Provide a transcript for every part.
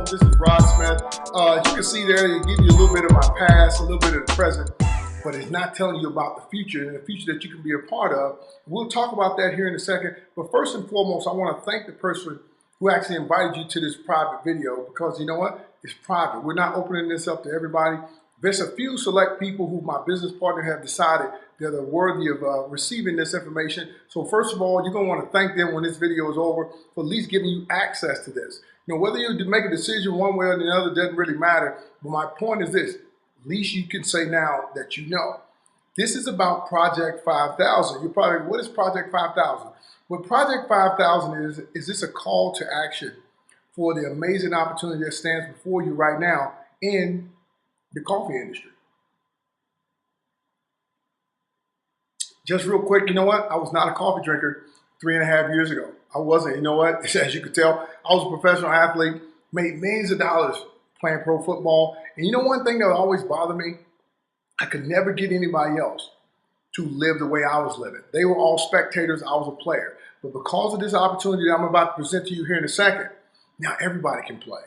This is Rod Smith. As you can see there, it gives you a little bit of my past, a little bit of the present, but it's not telling you about the future and the future that you can be a part of. We'll talk about that here in a second. But first and foremost, I want to thank the person who actually invited you to this private video, because you know what? It's private. We're not opening this up to everybody. There's a few select people who my business partner have decided that are worthy of receiving this information. So first of all, you're going to want to thank them when this video is over for at least giving you access to this. You know, whether you make a decision one way or the other doesn't really matter. But my point is this: at least you can say now that you know. This is about Project 5000. You're probably, what is Project 5000? What Project 5000 is this a call to action for the amazing opportunity that stands before you right now in the coffee industry. Just real quick, you know what? I was not a coffee drinker 3.5 years ago. I wasn't. You know what? As you could tell, I was a professional athlete, made millions of dollars playing pro football. And you know one thing that would always bother me? I could never get anybody else to live the way I was living. They were all spectators. I was a player. But because of this opportunity that I'm about to present to you here in a second, now everybody can play.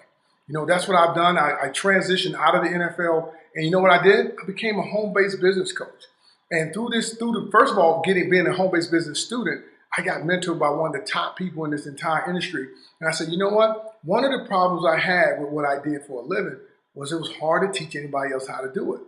You know, that's what I've done. I transitioned out of the NFL, and you know what I did? I became a home-based business coach. And first of all, being a home-based business student, I got mentored by one of the top people in this entire industry. And I said, you know what? One of the problems I had with what I did for a living was it was hard to teach anybody else how to do it.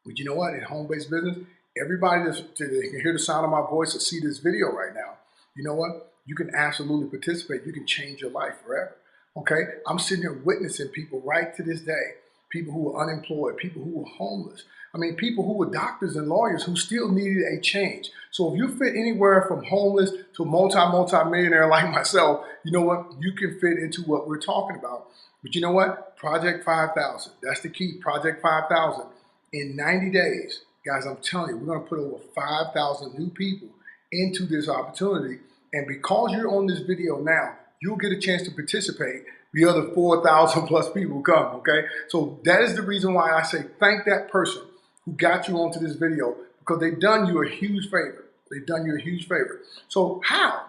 But you know what? In home-based business, everybody that can hear the sound of my voice or see this video right now, you know what? You can absolutely participate. You can change your life forever. Okay? I'm sitting here witnessing people right to this day, people who were unemployed, people who were homeless. I mean, people who were doctors and lawyers who still needed a change. So if you fit anywhere from homeless to multi-millionaire like myself, you know what? You can fit into what we're talking about. But you know what? Project 5000. That's the key. Project 5000. In 90 days, guys, I'm telling you, we're going to put over 5,000 new people into this opportunity. And because you're on this video now, you'll get a chance to participate. The other 4,000 plus people come, okay? So that is the reason why I say thank that person who got you onto this video, because they've done you a huge favor. They've done you a huge favor. So how?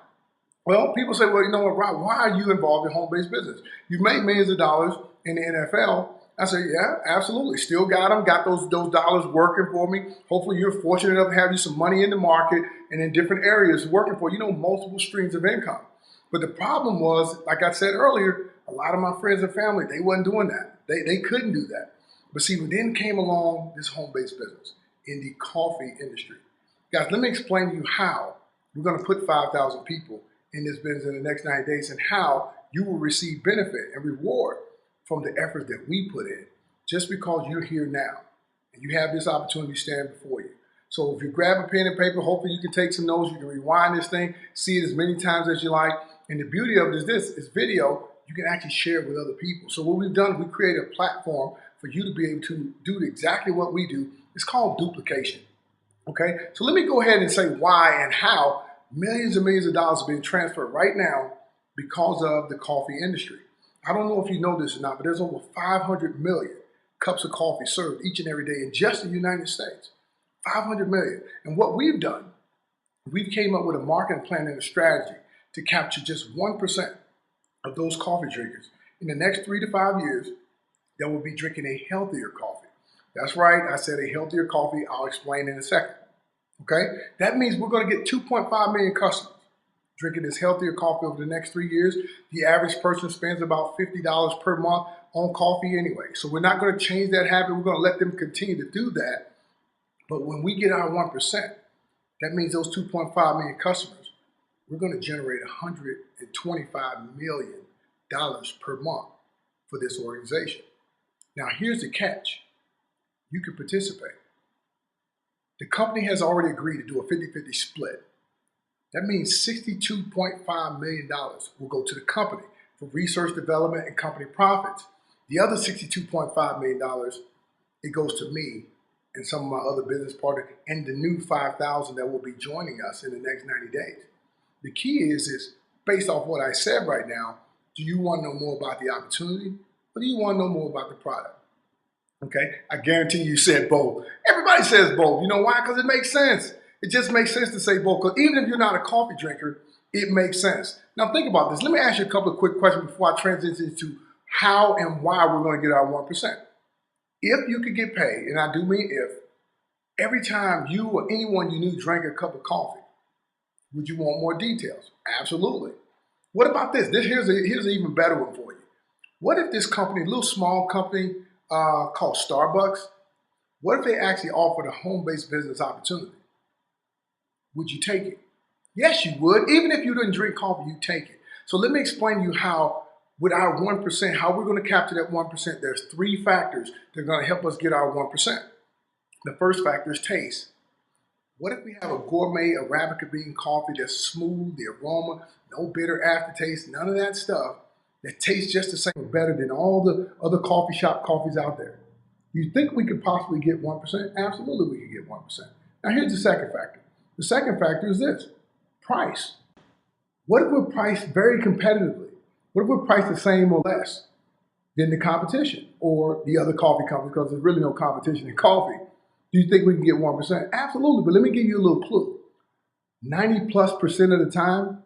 Well, people say, well, you know what, Rob, why are you involved in home-based business? You've made millions of dollars in the NFL. I say, yeah, absolutely. Still got them, got those dollars working for me. Hopefully you're fortunate enough to have you some money in the market and in different areas working for, you know, multiple streams of income. But the problem was, like I said earlier, a lot of my friends and family, they wasn't doing that. They couldn't do that. But see, then came along this home-based business in the coffee industry. Guys, let me explain to you how we're going to put 5,000 people in this business in the next 90 days and how you will receive benefit and reward from the effort that we put in just because you're here now and you have this opportunity stand before you. So if you grab a pen and paper, hopefully you can take some notes. You can rewind this thing, see it as many times as you like. And the beauty of it is this video, you can actually share it with other people. So what we've done, we created a platform for you to be able to do exactly what we do. It's called duplication. Okay, so let me go ahead and say why and how millions and millions of dollars are being transferred right now because of the coffee industry. I don't know if you know this or not, but there's over 500 million cups of coffee served each and every day in just the United States. 500 million. And what we've done, we've came up with a marketing plan and a strategy to capture just 1% of those coffee drinkers in the next 3 to 5 years that will be drinking a healthier coffee. That's right, I said a healthier coffee. I'll explain in a second. Okay? That means we're going to get 2.5 million customers drinking this healthier coffee over the next 3 years. The average person spends about $50 per month on coffee anyway. So we're not going to change that habit. We're going to let them continue to do that. But when we get our 1%, that means those 2.5 million customers, we're going to generate $125 million per month for this organization. Now, here's the catch. You can participate. The company has already agreed to do a 50-50 split. That means $62.5 million will go to the company for research, development, and company profits. The other $62.5 million, it goes to me and some of my other business partners and the new 5,000 that will be joining us in the next 90 days. The key is based off what I said right now, do you want to know more about the opportunity or do you want to know more about the product? Okay, I guarantee you said both. Everybody says both. You know why? Because it makes sense. It just makes sense to say both. Because even if you're not a coffee drinker, it makes sense. Now think about this. Let me ask you a couple of quick questions before I transition into how and why we're going to get our 1%. If you could get paid, and I do mean if, every time you or anyone you knew drank a cup of coffee, would you want more details? Absolutely. What about this? Here's an even better one for you. What if this company, a little small company called Starbucks, what if they actually offered a home-based business opportunity? Would you take it? Yes, you would. Even if you didn't drink coffee, you'd take it. So let me explain to you how, with our 1%, how we're going to capture that 1%. There's 3 factors that are going to help us get our 1%. The first factor is taste. What if we have a gourmet Arabica bean coffee that's smooth, the aroma, no bitter aftertaste, none of that stuff, that tastes just the same or better than all the other coffee shop coffees out there? You think we could possibly get 1%? Absolutely we could get 1%. Now here's the second factor. The second factor is this: price. What if we're priced very competitively? What if we're priced the same or less than the competition or the other coffee companies, because there's really no competition in coffee? Do you think we can get 1%? Absolutely, but let me give you a little clue. 90+% of the time,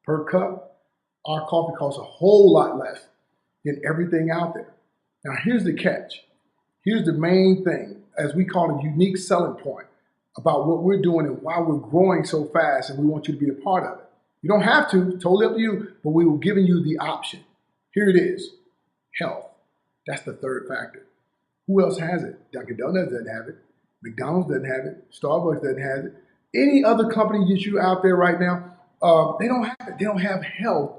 per cup, our coffee costs a whole lot less than everything out there. Now here's the catch. Here's the main thing, as we call a unique selling point about what we're doing and why we're growing so fast, and we want you to be a part of it. You don't have to, totally up to you, but we were giving you the option. Here it is: health. That's the third factor. Who else has it? Dunkin' Donuts doesn't have it. McDonald's doesn't have it. Starbucks doesn't have it. Any other company that you out there right now, they don't have it. They don't have health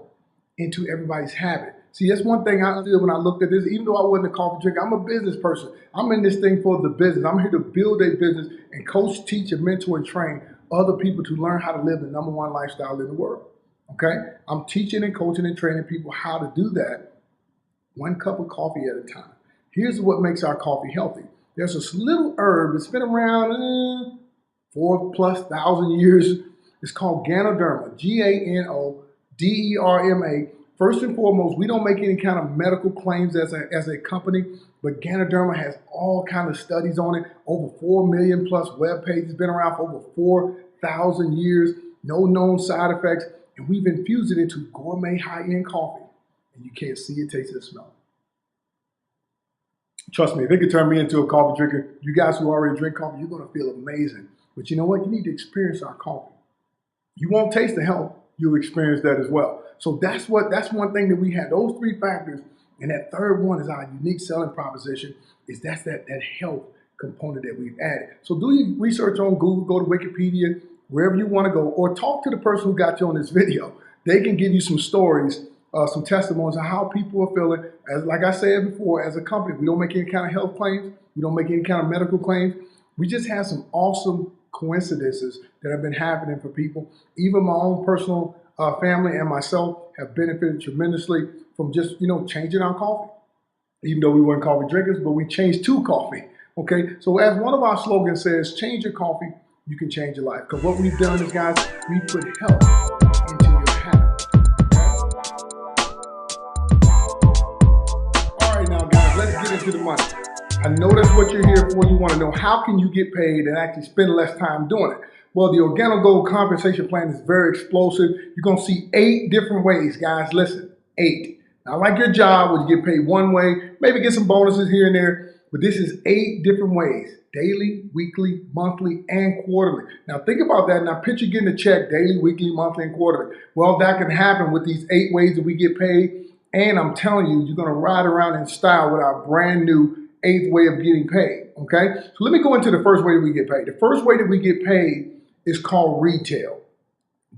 into everybody's habit. See, that's one thing I understood when I looked at this. Even though I wasn't a coffee drinker, I'm a business person. I'm in this thing for the business. I'm here to build a business and coach, teach, and mentor and train other people to learn how to live the #1 lifestyle in the world. Okay? I'm teaching and coaching and training people how to do that 1 cup of coffee at a time. Here's what makes our coffee healthy. There's this little herb that's been around 4,000+ years. It's called Ganoderma, Ganoderma. First and foremost, we don't make any kind of medical claims as a company, but Ganoderma has all kinds of studies on it. Over 4 million+ web pages, been around for over 4,000 years, no known side effects, and we've infused it into gourmet high-end coffee. And you can't see it, taste it, smell it. Trust me, if it could turn me into a coffee drinker, you guys who already drink coffee, you're going to feel amazing. But you know what? You need to experience our coffee. You won't taste the health, you'll experience that as well. So that's one thing that we had, those 3 factors. And that third one is our unique selling proposition, is that health component that we've added. So do your research on Google, go to Wikipedia, wherever you want to go, or talk to the person who got you on this video. They can give you some stories, some testimonies of how people are feeling. As like I said before, as a company, we don't make any kind of health claims. We don't make any kind of medical claims. We just have some awesome coincidences that have been happening for people. Even my own personal family and myself have benefited tremendously from just, changing our coffee. Even though we weren't coffee drinkers, but we changed to coffee. Okay, so as one of our slogans says, change your coffee, you can change your life. Because what we've done is, guys, we put health into your habit. All right, now, guys, let's get into the money. I know that's what you're here for. You want to know, how can you get paid and actually spend less time doing it? Well, the Organo Gold compensation plan is very explosive. You're going to see 8 different ways, guys. Listen, 8. Now, like your job, where you get paid one way, maybe get some bonuses here and there, but this is 8 different ways: daily, weekly, monthly, and quarterly. Now, think about that. Now, picture getting a check daily, weekly, monthly, and quarterly. Well, that can happen with these 8 ways that we get paid. And I'm telling you, you're going to ride around in style with our brand new 8th way of getting paid, okay? So let me go into the first way that we get paid. The first way that we get paid is called retail.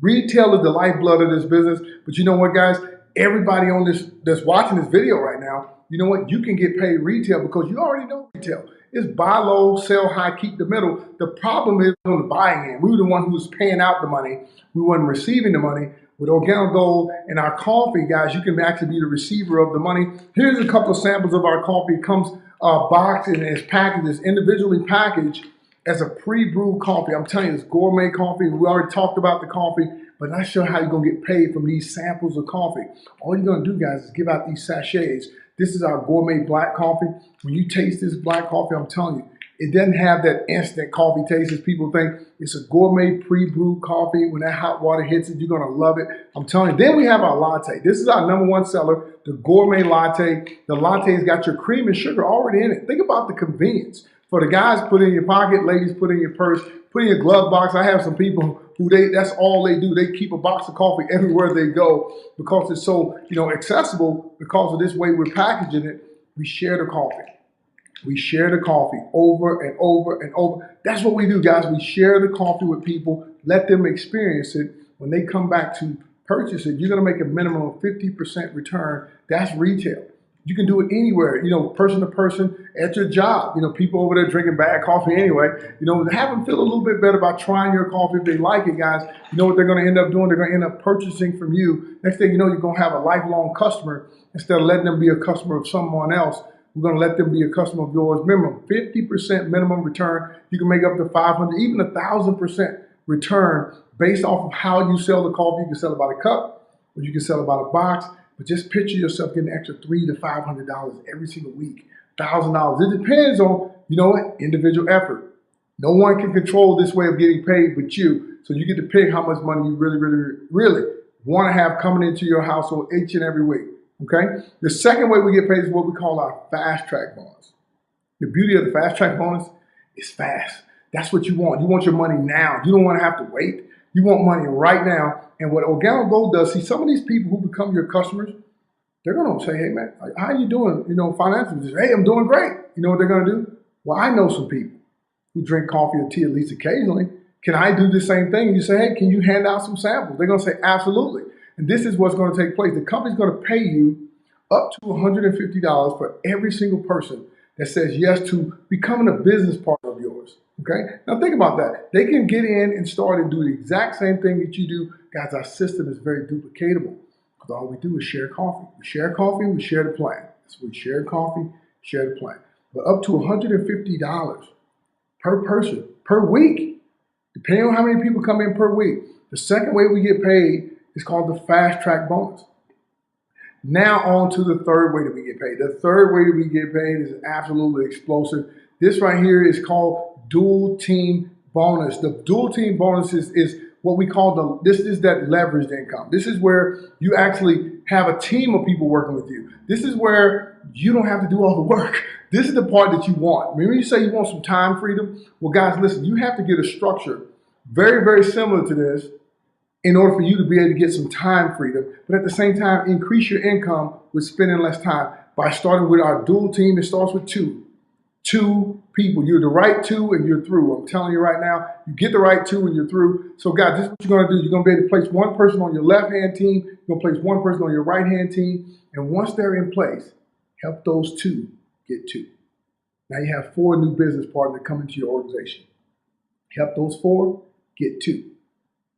Retail is the lifeblood of this business. But you know what, guys? Everybody on this that's watching this video right now, you know what? You can get paid retail because you already know retail. It's buy low, sell high, keep the middle. The problem is on the buying end. We were the one who was paying out the money. We weren't receiving the money. With Organo Gold and our coffee, guys, you can actually be the receiver of the money. Here's a couple of samples of our coffee. It comes boxed and it's packaged, it's individually packaged as a pre-brewed coffee. I'm telling you, it's gourmet coffee. We already talked about the coffee, but not sure how you're going to get paid from these samples of coffee. All you're going to do, guys, is give out these sachets. This is our gourmet black coffee. When you taste this black coffee, I'm telling you, It doesn't have that instant coffee taste as people think. It's a gourmet pre-brewed coffee. When that hot water hits it, you're going to love it. I'm telling you. Then we have our latte. This is our #1 seller, the gourmet latte. The latte's got your cream and sugar already in it. Think about the convenience. For the guys, put it in your pocket. Ladies, put it in your purse. Put it in your glove box. I have some people who that's all they do. They keep a box of coffee everywhere they go because it's so, accessible. Because of this way we're packaging it, we share the coffee. We share the coffee over and over and over. That's what we do, guys. We share the coffee with people, let them experience it. When they come back to purchase it, you're going to make a minimum of 50% return. That's retail. You can do it anywhere, person to person, at your job. People over there drinking bad coffee anyway. Have them feel a little bit better about trying your coffee. If they like it, guys, you know what they're going to end up doing? They're going to end up purchasing from you. Next thing you know, you're going to have a lifelong customer. Instead of letting them be a customer of someone else, we're going to let them be a customer of yours. Minimum 50% minimum return. You can make up to 500, even 1,000% return based off of how you sell the coffee. You can sell it by the cup, or you can sell it by the box. But just picture yourself getting an extra $300 to $500 every single week. $1,000. It depends on, individual effort. No one can control this way of getting paid but you. So you get to pick how much money you really, really, really want to have coming into your household each and every week. Okay? The second way we get paid is what we call our fast track bonus. The beauty of the fast track bonus is fast. That's what you want. You want your money now. You don't want to have to wait. You want money right now. And what Organo Gold does, see, some of these people who become your customers, they're going to say, hey, man, how are you doing, financially? Just, hey, I'm doing great. You know what they're going to do? Well, I know some people who drink coffee or tea at least occasionally. Can I do the same thing? You say, hey, can you hand out some samples? They're going to say, absolutely. And this is what's going to take place. The company's going to pay you up to $150 for every single person that says yes to becoming a business partner of yours. Okay? Now think about that. They can get in and start and do the exact same thing that you do. Guys, our system is very duplicatable because all we do is share coffee. We share coffee, we share the plan. So we share coffee, share the plan. But up to $150 per person per week, depending on how many people come in per week. The second way we get paid is called the fast track bonus. Now on to the third way that we get paid. The third way that we get paid is absolutely explosive. This right here is called dual team bonus. The dual team bonus is what we call this is that leveraged income. This is where you actually have a team of people working with you. This is where you don't have to do all the work. This is the part that you want. Remember you say you want some time freedom? Well, guys, listen, you have to get a structure very, very similar to this in order for you to be able to get some time freedom, but at the same time, increase your income with spending less time by starting with our dual team. It starts with two people. You're the right two and you're through. I'm telling you right now, you get the right two and you're through. So guys, this is what you're going to do. You're going to be able to place one person on your left-hand team. You're going to place one person on your right-hand team. And once they're in place, help those two get two. Now you have 4 new business partners that come into your organization. Help those 4 get 2.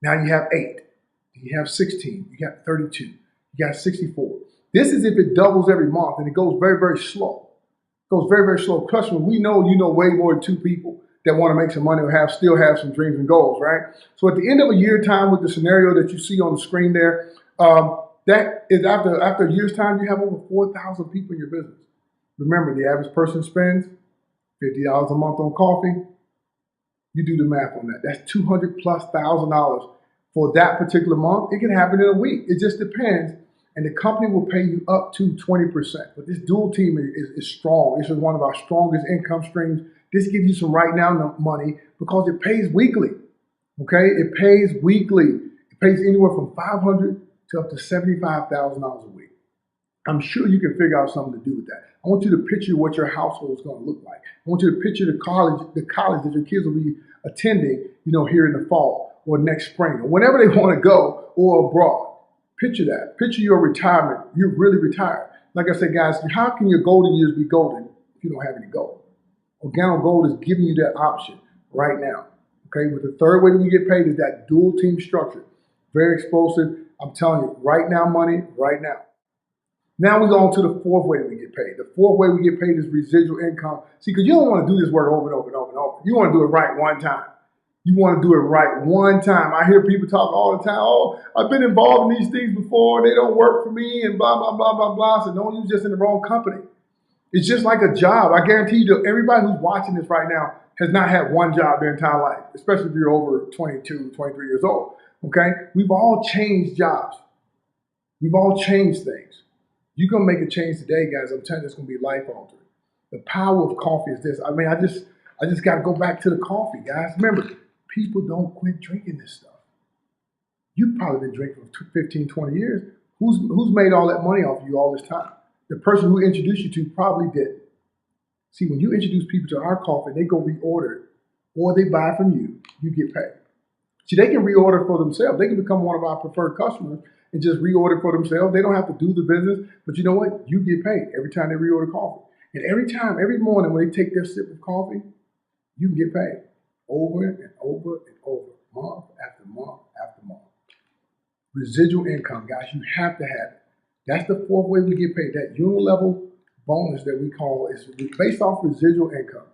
Now you have 8. You have 16. You got 32. You got 64. This is if it doubles every month, and it goes very, very slow. It goes very, very slow. Customer, we know you know way more than 2 people that want to make some money or still have some dreams and goals, right? So at the end of a year time with the scenario that you see on the screen there, that is after a year's time, you have over 4,000 people in your business. Remember, the average person spends $50 a month on coffee. You do the math on that. That's $200,000+ for that particular month. It can happen in a week. It just depends. And the company will pay you up to 20%. But this dual team is strong. This is one of our strongest income streams. This gives you some right now money because it pays weekly. Okay? It pays weekly. It pays anywhere from $500 to up to $75,000 a week. I'm sure you can figure out something to do with that. I want you to picture what your household is going to look like. I want you to picture the college that your kids will be attending, here in the fall or next spring or whenever they want to go or abroad. Picture that. Picture your retirement. You're really retired. Like I said, guys, how can your golden years be golden if you don't have any gold? Organo Gold is giving you that option right now. Okay, with the third way that we get paid is that dual team structure. Very explosive. I'm telling you, right now money, right now. Now we go on to the fourth way that we get paid. The fourth way we get paid is residual income. See, because you don't want to do this work over and over and over and over. You want to do it right one time. You want to do it right one time. I hear people talk all the time, oh, I've been involved in these things before. They don't work for me and blah, blah, blah, blah, blah. So no, you're just in the wrong company. It's just like a job. I guarantee you that everybody who's watching this right now has not had one job their entire life, especially if you're over 22, 23 years old. Okay? We've all changed jobs. We've all changed things. You're going to make a change today, guys. I'm telling you, it's going to be life altering. The power of coffee is this. I mean, I just got to go back to the coffee, guys. Remember, people don't quit drinking this stuff. You've probably been drinking for 15, 20 years. Who's made all that money off you all this time? The person who introduced you to probably did. See, when you introduce people to our coffee, they go reorder it, or they buy from you, you get paid. See, they can reorder for themselves. They can become one of our preferred customers and just reorder for themselves. They don't have to do the business, but you know what? You get paid every time they reorder coffee. And every morning when they take their sip of coffee, you can get paid over and over and over, month after month after month. Residual income, guys, you have to have it. That's the fourth way we get paid. That unilevel bonus that we call is based off residual income.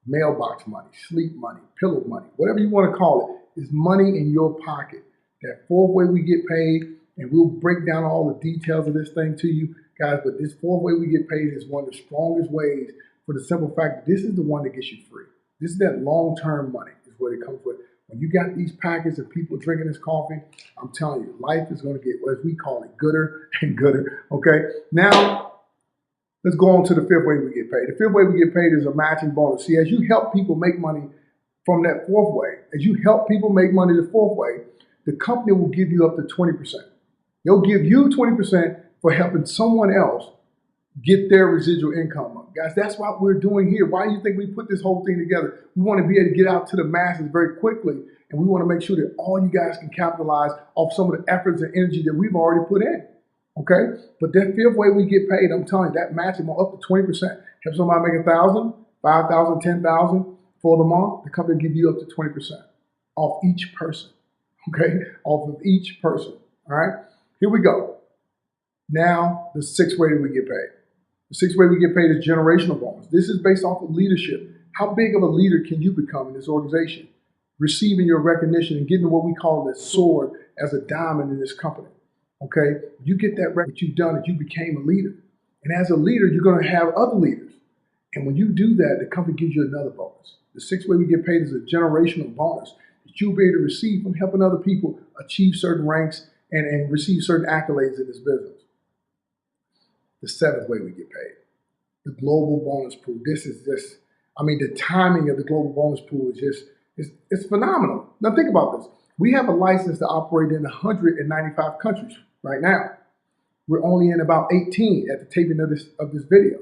Mailbox money, sleep money, pillow money, whatever you want to call it, is money in your pocket. That fourth way we get paid, and we'll break down all the details of this thing to you, guys, but this fourth way we get paid is one of the strongest ways, for the simple fact that this is the one that gets you free. This is that long-term money is what it comes with. When you got these packets of people drinking this coffee, I'm telling you, life is going to get, as we call it, gooder and gooder, okay? Now, let's go on to the fifth way we get paid. The fifth way we get paid is a matching bonus. See, as you help people make money from that fourth way, as you help people make money the fourth way, the company will give you up to 20%. They'll give you 20% for helping someone else get their residual income up. Guys, that's what we're doing here. Why do you think we put this whole thing together? We want to be able to get out to the masses very quickly, and we want to make sure that all you guys can capitalize off some of the efforts and energy that we've already put in. Okay? But that fifth way we get paid, I'm telling you, that matching up to 20%. Help somebody make 1,000, 5,000, 10,000 for the month, the company will give you up to 20% off each person. Okay? Off of each person. All right? Here we go. Now, the sixth way that we get paid. The sixth way we get paid is generational bonus. This is based off of leadership. How big of a leader can you become in this organization? Receiving your recognition and getting what we call the sword as a diamond in this company. Okay? You get that record you've done that you became a leader. And as a leader, you're going to have other leaders. And when you do that, the company gives you another bonus. The sixth way we get paid is a generational bonus that you'll be able to receive from helping other people achieve certain ranks and receive certain accolades in this business. The seventh way we get paid, the global bonus pool. This is just, I mean, the timing of the global bonus pool is just, it's phenomenal. Now think about this. We have a license to operate in 195 countries right now. We're only in about 18 at the taping of this video.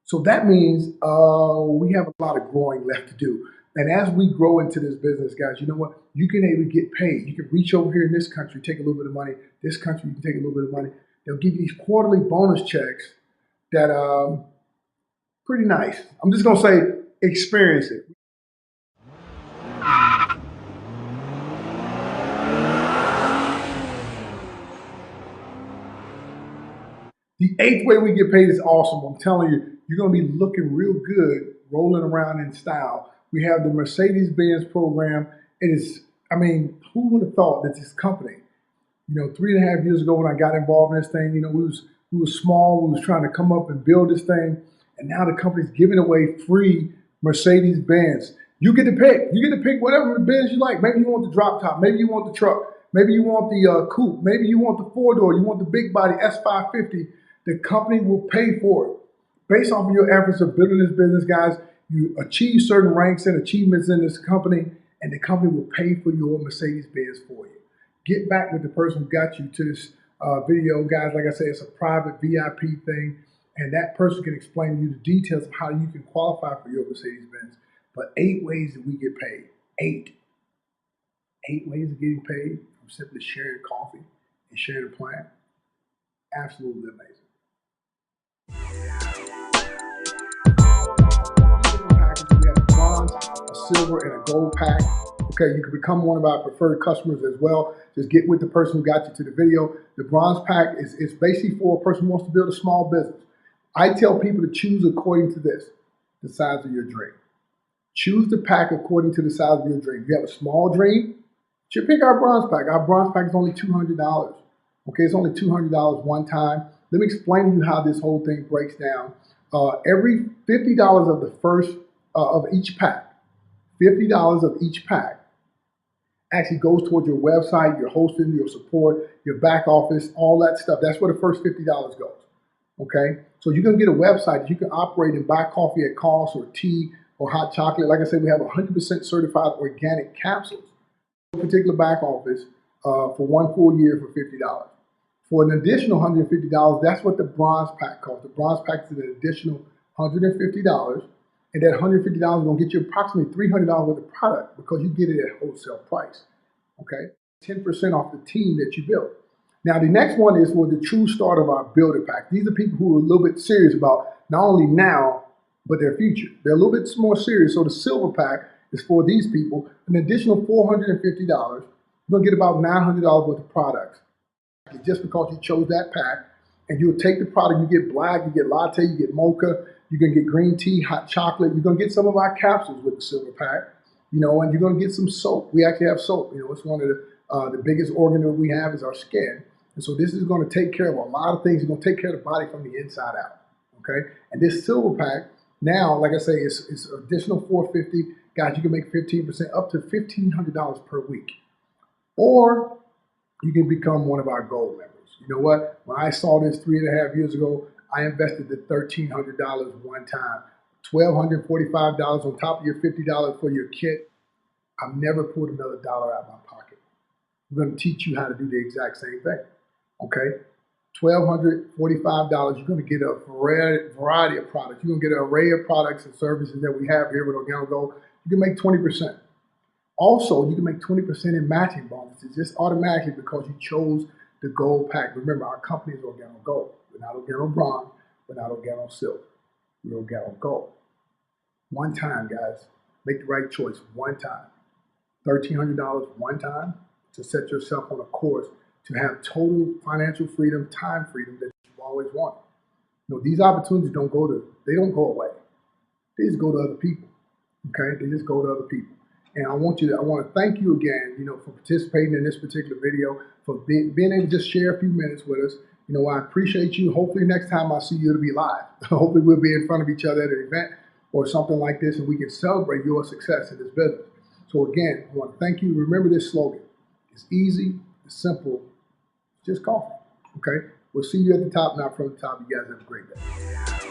So that means we have a lot of growing left to do. And as we grow into this business, guys, you know what? You can able to get paid. You can reach over here in this country, take a little bit of money. This country, you can take a little bit of money. They'll give you these quarterly bonus checks that pretty nice. I'm just going to say experience it. The eighth way we get paid is awesome. I'm telling you, you're going to be looking real good rolling around in style. We have the Mercedes-Benz program. It is, I mean, who would have thought that this company, you know, 3.5 years ago when I got involved in this thing, you know, we was small, we was trying to come up and build this thing, and now the company's giving away free Mercedes-Benz. You get to pick. You get to pick whatever Benz you like. Maybe you want the drop top. Maybe you want the truck. Maybe you want the coupe. Maybe you want the four-door. You want the big body S550. The company will pay for it. Based off of your efforts of building this business, guys, you achieve certain ranks and achievements in this company, and the company will pay for your Mercedes-Benz for you. Get back with the person who got you to this video, guys. Like I said, it's a private VIP thing, and that person can explain to you the details of how you can qualify for your Mercedes-Benz. But 8 ways that we get paid. 8 ways of getting paid from simply sharing coffee and sharing a plan. Absolutely amazing. We have a bronze, a silver, and a gold pack. Okay, you can become one of our preferred customers as well. Just get with the person who got you to the video. The bronze pack is basically for a person who wants to build a small business. I tell people to choose according to this, the size of your dream. Choose the pack according to the size of your dream. If you have a small dream, you should pick our bronze pack. Our bronze pack is only $200. Okay, it's only $200 one time. Let me explain to you how this whole thing breaks down Every $50 of the first of each pack, $50 of each pack actually goes towards your website, your hosting, your support, your back office, all that stuff. That's where the first $50 goes. Okay, so you're gonna get a website that you can operate and buy coffee at cost or tea or hot chocolate. Like I said, we have 100% certified organic capsules. Particular back office for 1 full year for $50. For an additional $150, that's what the bronze pack costs. The bronze pack is an additional $150, and that $150 is going to get you approximately $300 worth of product because you get it at wholesale price. Okay, 10% off the team that you built. Now the next one is for the true start of our builder pack. These are people who are a little bit serious about not only now but their future. They're a little bit more serious. So the silver pack is for these people, an additional $450. You're gonna get about $900 worth of products. Just because you chose that pack, and you'll take the product, you get black, you get latte, you get mocha, you're gonna get green tea, hot chocolate, you're gonna get some of our capsules with the silver pack, and you're gonna get some soap. We actually have soap. It's one of the biggest organ that we have is our skin. And so this is gonna take care of a lot of things. It's gonna take care of the body from the inside out, okay? And this silver pack, now, like I say, it's additional $450. Guys, you can make 15%, up to $1,500 per week. Or you can become one of our gold members. You know what? When I saw this 3.5 years ago, I invested the $1,300 one time, $1,245 on top of your $50 for your kit. I've never pulled another dollar out of my pocket. We're going to teach you how to do the exact same thing. Okay? $1,245, you're going to get a variety of products. You're going to get an array of products and services that we have here with Organo Gold. You can make 20%. Also, you can make 20% in matching bonuses just automatically because you chose the gold pack. Remember, our company is Organo Gold. We're not Organo Bronze. We're not Organo Silver. We're Organo Gold. One time, guys. Make the right choice one time. $1,300 one time to set yourself on a course to have total financial freedom, time freedom that you've always wanted. These opportunities don't go away. They just go to other people. Okay? They just go to other people. And I want to thank you again, for participating in this particular video, for being able to just share a few minutes with us. I appreciate you. Hopefully next time I see you, it'll be live. Hopefully we'll be in front of each other at an event or something like this, and we can celebrate your success in this business. So again, I want to thank you. Remember this slogan. It's easy, it's simple, just coffee. Okay? We'll see you at the top, not from the top. You guys have a great day.